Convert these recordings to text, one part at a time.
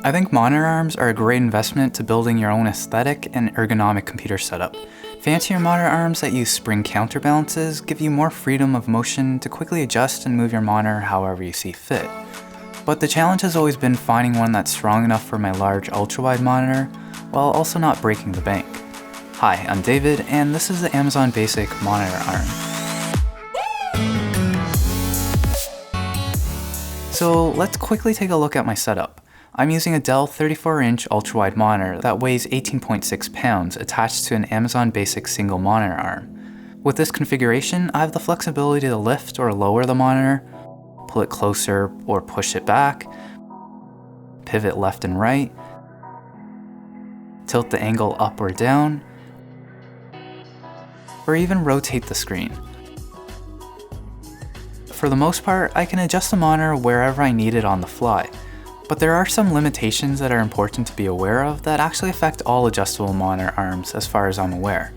I think monitor arms are a great investment to building your own aesthetic and ergonomic computer setup. Fancier monitor arms that use spring counterbalances give you more freedom of motion to quickly adjust and move your monitor however you see fit. But the challenge has always been finding one that's strong enough for my large ultrawide monitor, while also not breaking the bank. Hi, I'm David, and this is the Amazon Basic Monitor Arm. So let's quickly take a look at my setup. I'm using a Dell 34-inch ultrawide monitor that weighs 18.6 pounds attached to an Amazon Basic single monitor arm. With this configuration, I have the flexibility to lift or lower the monitor, pull it closer or push it back, pivot left and right, tilt the angle up or down, or even rotate the screen. For the most part, I can adjust the monitor wherever I need it on the fly. But there are some limitations that are important to be aware of that actually affect all adjustable monitor arms as far as I'm aware.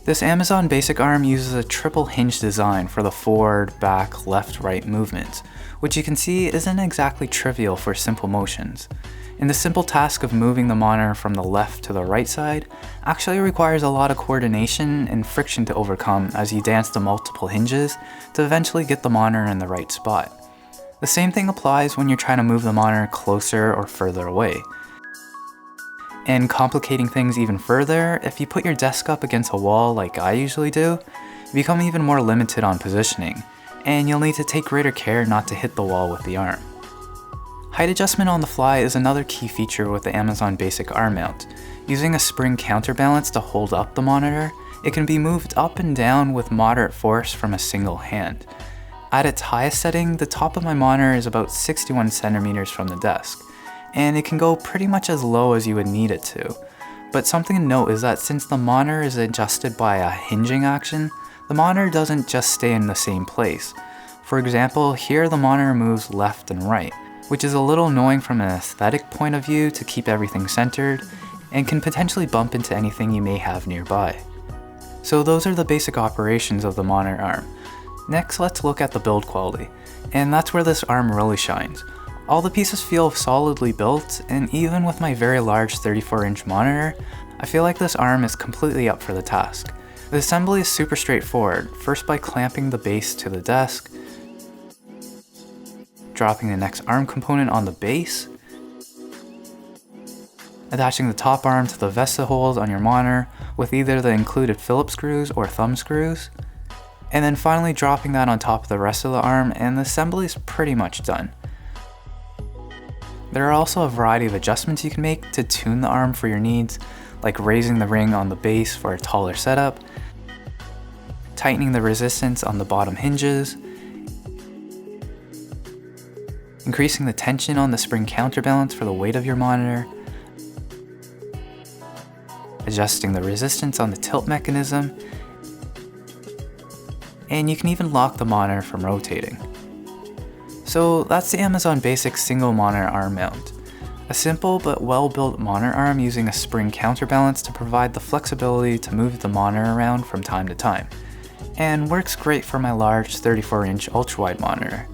This Amazon Basic arm uses a triple hinge design for the forward, back, left, right movements, which you can see isn't exactly trivial for simple motions. And the simple task of moving the monitor from the left to the right side actually requires a lot of coordination and friction to overcome as you dance the multiple hinges to eventually get the monitor in the right spot. The same thing applies when you're trying to move the monitor closer or further away. And complicating things even further, if you put your desk up against a wall like I usually do, you become even more limited on positioning, and you'll need to take greater care not to hit the wall with the arm. Height adjustment on the fly is another key feature with the Amazon Basic arm mount. Using a spring counterbalance to hold up the monitor, it can be moved up and down with moderate force from a single hand. At its highest setting, the top of my monitor is about 61 centimeters from the desk, and it can go pretty much as low as you would need it to. But something to note is that since the monitor is adjusted by a hinging action, the monitor doesn't just stay in the same place. For example, here the monitor moves left and right, which is a little annoying from an aesthetic point of view to keep everything centered, and can potentially bump into anything you may have nearby. So those are the basic operations of the monitor arm. Next, let's look at the build quality, and that's where this arm really shines. All the pieces feel solidly built, and even with my very large 34-inch monitor, I feel like this arm is completely up for the task. The assembly is super straightforward, first by clamping the base to the desk, dropping the next arm component on the base, attaching the top arm to the VESA holes on your monitor with either the included Phillips screws or thumb screws, and then finally dropping that on top of the rest of the arm, and the assembly is pretty much done. There are also a variety of adjustments you can make to tune the arm for your needs, like raising the ring on the base for a taller setup, tightening the resistance on the bottom hinges, increasing the tension on the spring counterbalance for the weight of your monitor, adjusting the resistance on the tilt mechanism, and you can even lock the monitor from rotating. So that's the Amazon Basic single monitor arm mount. A simple but well-built monitor arm using a spring counterbalance to provide the flexibility to move the monitor around from time to time, and works great for my large 34-inch ultrawide monitor.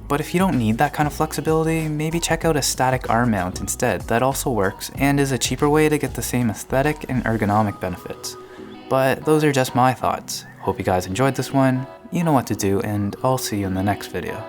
But if you don't need that kind of flexibility, maybe check out a static arm mount instead that also works and is a cheaper way to get the same aesthetic and ergonomic benefits. But those are just my thoughts. Hope you guys enjoyed this one, you know what to do, and I'll see you in the next video.